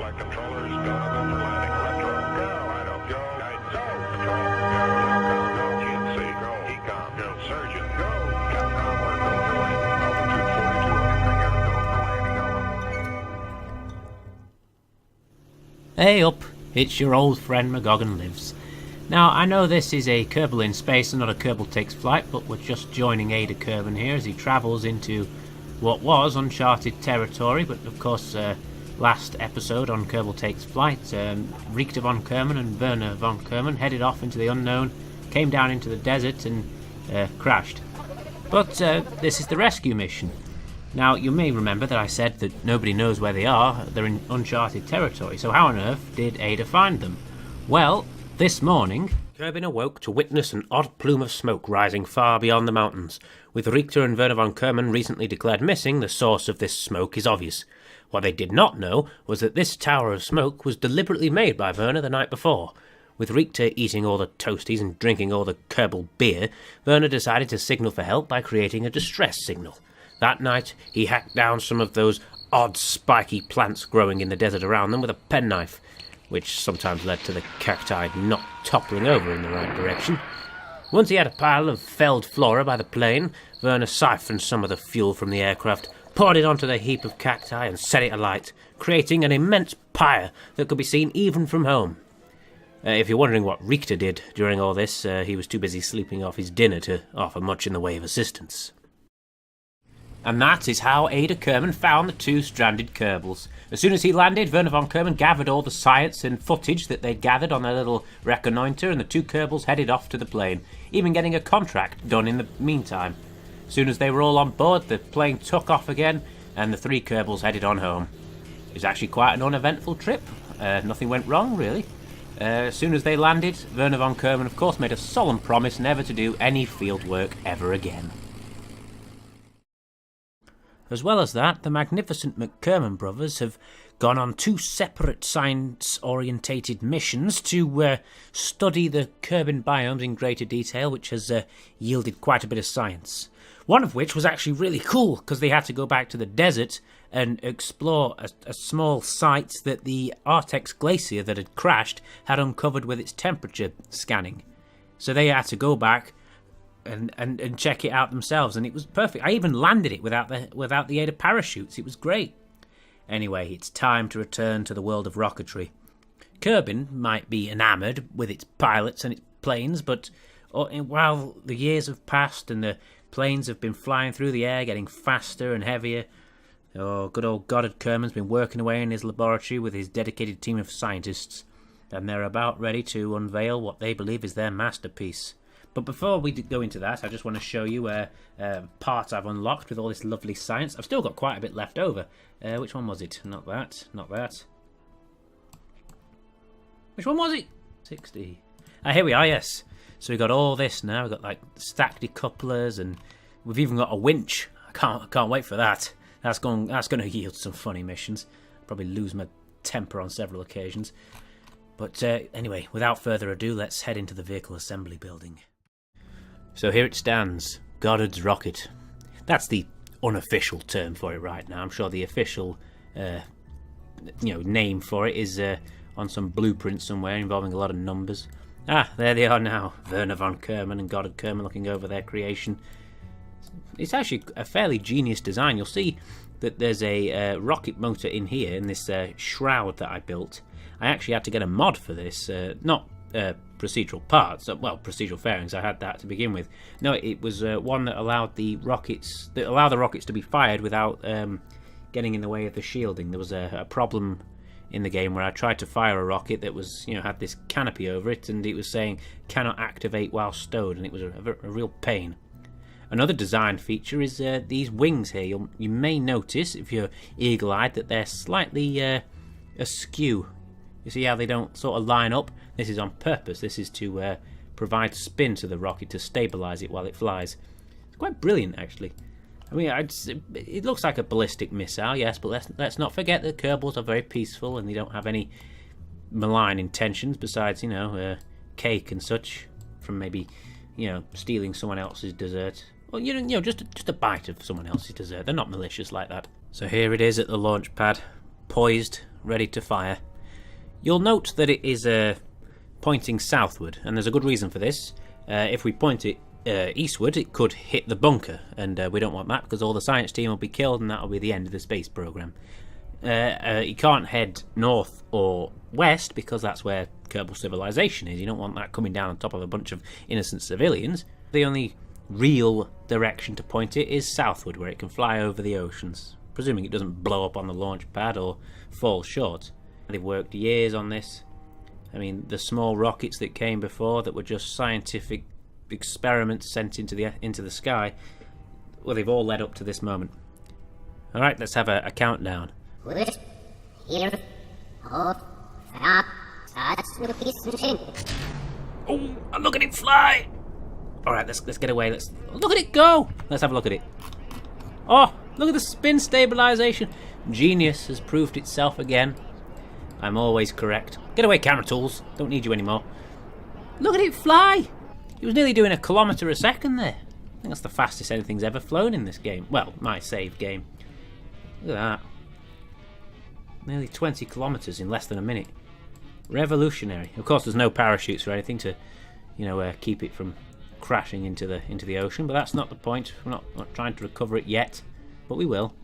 flight controllers, go for landing. Retro, go. I don't go. Guidance, go. Control, go. GNC, go. Ecom, go. Surgeon, go. Capcom, we're go for landing. Altitude 4200, go for landing. Hey up, it's your old friend McGoggin Lives. Now, I know this is a Kerbal in space and not a Kerbal takes flight, but we're just joining Ada Kerbin here as he travels into what was uncharted territory, but of course, last episode on Kerbal takes flight, Richter von Kerman and Werner von Kerman headed off into the unknown, came down into the desert and crashed. But this is the rescue mission. Now, you may remember that I said that nobody knows where they are, they're in uncharted territory, so how on earth did Ada find them? Well, this morning, Kerbin awoke to witness an odd plume of smoke rising far beyond the mountains. With Richter and Werner von Kerman recently declared missing, the source of this smoke is obvious. What they did not know was that this tower of smoke was deliberately made by Werner the night before. With Richter eating all the toasties and drinking all the Kerbal beer, Werner decided to signal for help by creating a distress signal. That night, he hacked down some of those odd spiky plants growing in the desert around them with a penknife, which sometimes led to the cacti not toppling over in the right direction. Once he had a pile of felled flora by the plane, Werner siphoned some of the fuel from the aircraft, poured it onto the heap of cacti and set it alight, creating an immense pyre that could be seen even from home. If you're wondering what Richter did during all this, he was too busy sleeping off his dinner to offer much in the way of assistance. And that is how Ada Kerbin found the two stranded Kerbals. As soon as he landed, Werner von Kerman gathered all the science and footage that they'd gathered on their little reconnoiter, and the two Kerbals headed off to the plane, even getting a contract done in the meantime. As soon as they were all on board, the plane took off again, and the three Kerbals headed on home. It was actually quite an uneventful trip. Nothing went wrong, really. As soon as they landed, Werner von Kerman, of course, made a solemn promise never to do any field work ever again. As well as that, the magnificent McKerman brothers have gone on two separate science-orientated missions to study the Kerbin biomes in greater detail, which has yielded quite a bit of science. One of which was actually really cool, because they had to go back to the desert and explore a small site that the Artex glacier that had crashed had uncovered with its temperature scanning. So they had to go back and check it out themselves, and it was perfect. I even landed it without the aid of parachutes. It was great. Anyway, it's time to return to the world of rocketry. Kerbin might be enamoured with its pilots and its planes, but while the years have passed and the planes have been flying through the air, getting faster and heavier, good old Goddard Kerman's been working away in his laboratory with his dedicated team of scientists, and they're about ready to unveil what they believe is their masterpiece. But before we go into that, I just want to show you a part I've unlocked with all this lovely science. I've still got quite a bit left over. Which one was it? Not that. Not that. Which one was it? 60. Here we are, yes. So we've got all this now. We've got like stacked decouplers, and we've even got a winch. I can't wait for that. That's going to yield some funny missions. I'll probably lose my temper on several occasions. But anyway, without further ado, let's head into the vehicle assembly building. So here it stands, Goddard's rocket. That's the unofficial term for it right now. I'm sure the official name for it is on some blueprint somewhere involving a lot of numbers. There they are now, Werner von Kerman and Goddard Kerman looking over their creation. It's actually a fairly genius design. You'll see that there's a rocket motor in here, in this shroud that I built. I actually had to get a mod for this, not procedural parts, procedural fairings. I had that to begin with. No, it was one that allowed the rockets to be fired without getting in the way of the shielding. There was a problem in the game where I tried to fire a rocket that was, had this canopy over it, and it was saying cannot activate while stowed, and it was a real pain. Another design feature is these wings here. You may notice, if you're eagle-eyed, that they're slightly askew. You see how they don't sort of line up? This is on purpose. This is to provide spin to the rocket to stabilise it while it flies. It's quite brilliant, actually. I mean, it looks like a ballistic missile, yes, but let's not forget that Kerbals are very peaceful and they don't have any malign intentions besides, cake and such from maybe, stealing someone else's dessert. Well, just a bite of someone else's dessert. They're not malicious like that. So here it is at the launch pad, poised, ready to fire. You'll note that it is pointing southward, and there's a good reason for this. If we point it eastward, it could hit the bunker, and we don't want that because all the science team will be killed, and that'll be the end of the space program. You can't head north or west because that's where Kerbal civilization is. You don't want that coming down on top of a bunch of innocent civilians. The only real direction to point it is southward, where it can fly over the oceans, presuming it doesn't blow up on the launch pad or fall short. They've worked years on this. I mean, the small rockets that came before that were just scientific experiments sent into the sky, well, they've all led up to this moment. Alright, let's have a countdown. Oh, and look at it fly! Alright, let's get away. Let's look at it go! Let's have a look at it. Oh, look at the spin stabilization. Genius has proved itself again. I'm always correct. Get away, camera tools. Don't need you anymore. Look at it fly! It was nearly doing 1 kilometre a second there. I think that's the fastest anything's ever flown in this game. Well, my save game. Look at that. Nearly 20 kilometres in less than a minute. Revolutionary. Of course, there's no parachutes or anything to, keep it from crashing into the ocean. But that's not the point. We're not trying to recover it yet, but we will.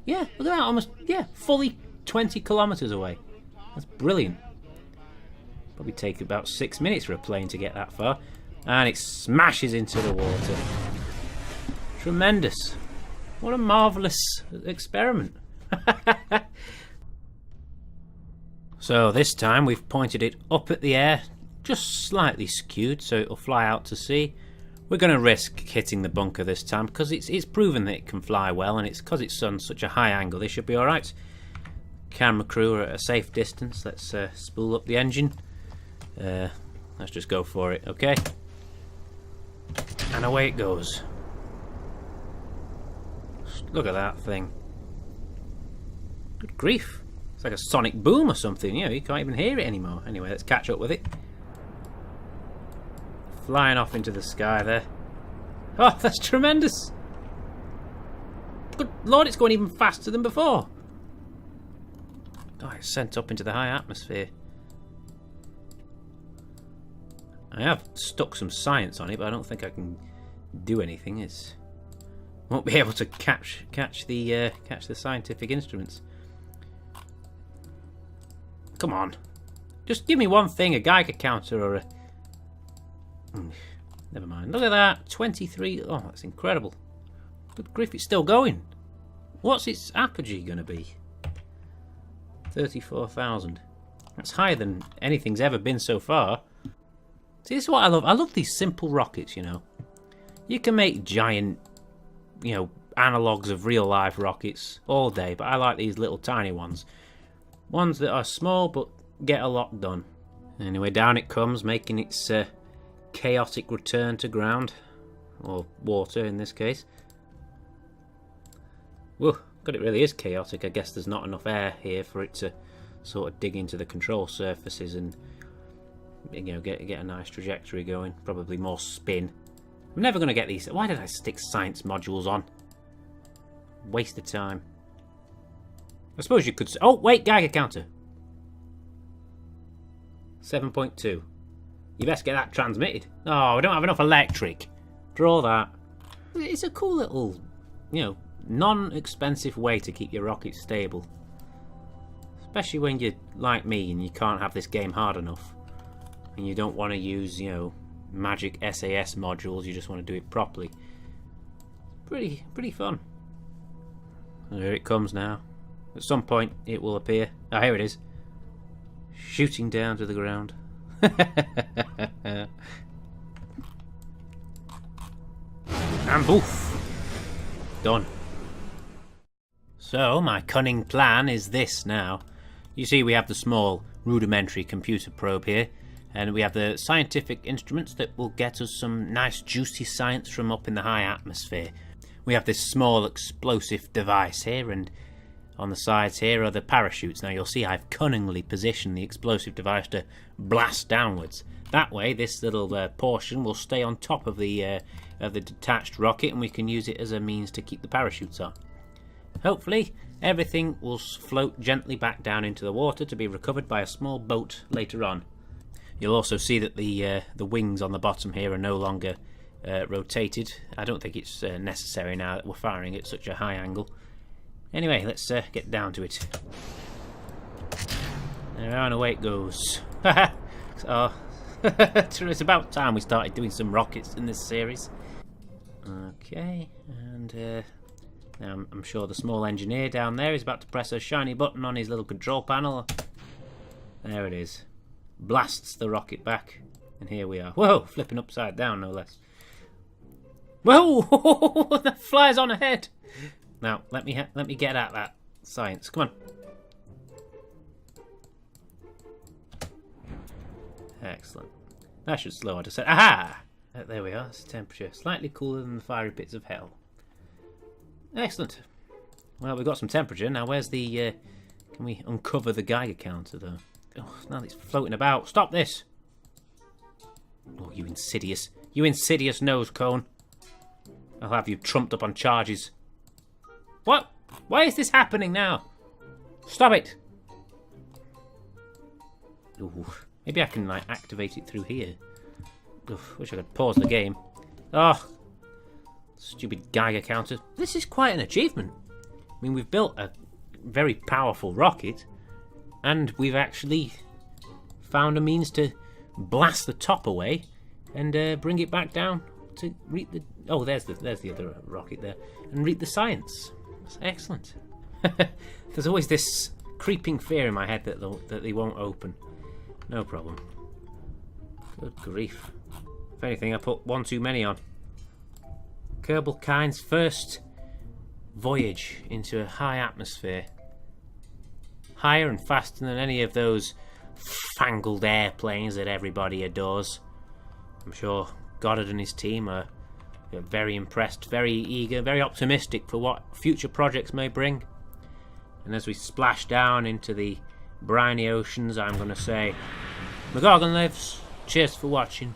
Yeah, look at that. Almost, fully 20 kilometres away. That's brilliant. Probably take about 6 minutes for a plane to get that far, and it smashes into the water. Tremendous. What a marvellous experiment. So this time we've pointed it up at the air, just slightly skewed so it'll fly out to sea. We're going to risk hitting the bunker this time because it's proven that it can fly well, and it's because it's on such a high angle they should be alright. Camera crew are at a safe distance. Let's spool up the engine. Let's just go for it, okay? And away it goes. Look at that thing. Good grief. It's like a sonic boom or something, you can't even hear it anymore. Anyway, let's catch up with it. Flying off into the sky there. Oh, that's tremendous! Good lord, it's going even faster than before. Oh, it's sent up into the high atmosphere. I have stuck some science on it, but I don't think I can do anything. Won't be able to catch the scientific instruments. Come on, just give me one thing, a Geiger counter or a... Never mind. Look at that, 23. Oh, that's incredible. Good grief, it's still going. What's its apogee going to be? 34,000. That's higher than anything's ever been so far. See, this is what I love. I love these simple rockets, You can make giant, analogues of real life rockets all day, but I like these little tiny ones. Ones that are small but get a lot done. Anyway, down it comes, making its chaotic return to ground. Or water in this case. Whoa, God, it really is chaotic. I guess there's not enough air here for it to sort of dig into the control surfaces and get a nice trajectory going. Probably more spin. I'm never going to get these. Why did I stick science modules on? Waste of time. I suppose you could... Oh, wait, Geiger counter. 7.2. You best get that transmitted. Oh, I don't have enough electric. Draw that. It's a cool little, non-expensive way to keep your rocket stable. Especially when you're like me and you can't have this game hard enough. And you don't want to use, magic SAS modules. You just want to do it properly. Pretty fun. And here it comes now. At some point it will appear. Ah, here it is. Shooting down to the ground. And poof. Done. So my cunning plan is this now. You see, we have the small rudimentary computer probe here, and we have the scientific instruments that will get us some nice juicy science from up in the high atmosphere. We have this small explosive device here, and on the sides here are the parachutes. Now you'll see I've cunningly positioned the explosive device to blast downwards. That way this little portion will stay on top of the detached rocket, and we can use it as a means to keep the parachutes on. Hopefully Everything will float gently back down into the water to be recovered by a small boat later on. You'll also see that the wings on the bottom here are no longer rotated. I don't think it's necessary now that we're firing at such a high angle. Anyway, let's get down to it. And away it goes. So, it's about time we started doing some rockets in this series. Okay, and now I'm sure the small engineer down there is about to press a shiny button on his little control panel. There it is. Blasts the rocket back, and here we are. Whoa, flipping upside down, no less. Whoa, that flies on ahead. Now let me get at that science. Come on. Excellent. That should slow her to set. Aha! There we are. It's temperature slightly cooler than the fiery pits of hell. Excellent. Well, we've got some temperature now. Where's the? Can we uncover the Geiger counter though? Oh, now it's floating about. Stop this! Oh, you insidious nose cone! I'll have you trumped up on charges. What? Why is this happening now? Stop it! Ooh, maybe I can like activate it through here. Oof, wish I could pause the game. Oh, stupid Geiger counter. This is quite an achievement. I mean, we've built a very powerful rocket, and we've actually found a means to blast the top away and bring it back down to read the. Oh, there's the other rocket there, and read the science. That's excellent. There's always this creeping fear in my head that they won't open. No problem. Good grief. If anything, I put one too many on. Kerbal Kind's first voyage into a high atmosphere. Higher and faster than any of those fangled airplanes that everybody adores. I'm sure Goddard and his team are very impressed, very eager, very optimistic for what future projects may bring. And as we splash down into the briny oceans, I'm going to say, McGoggin lives. Cheers for watching.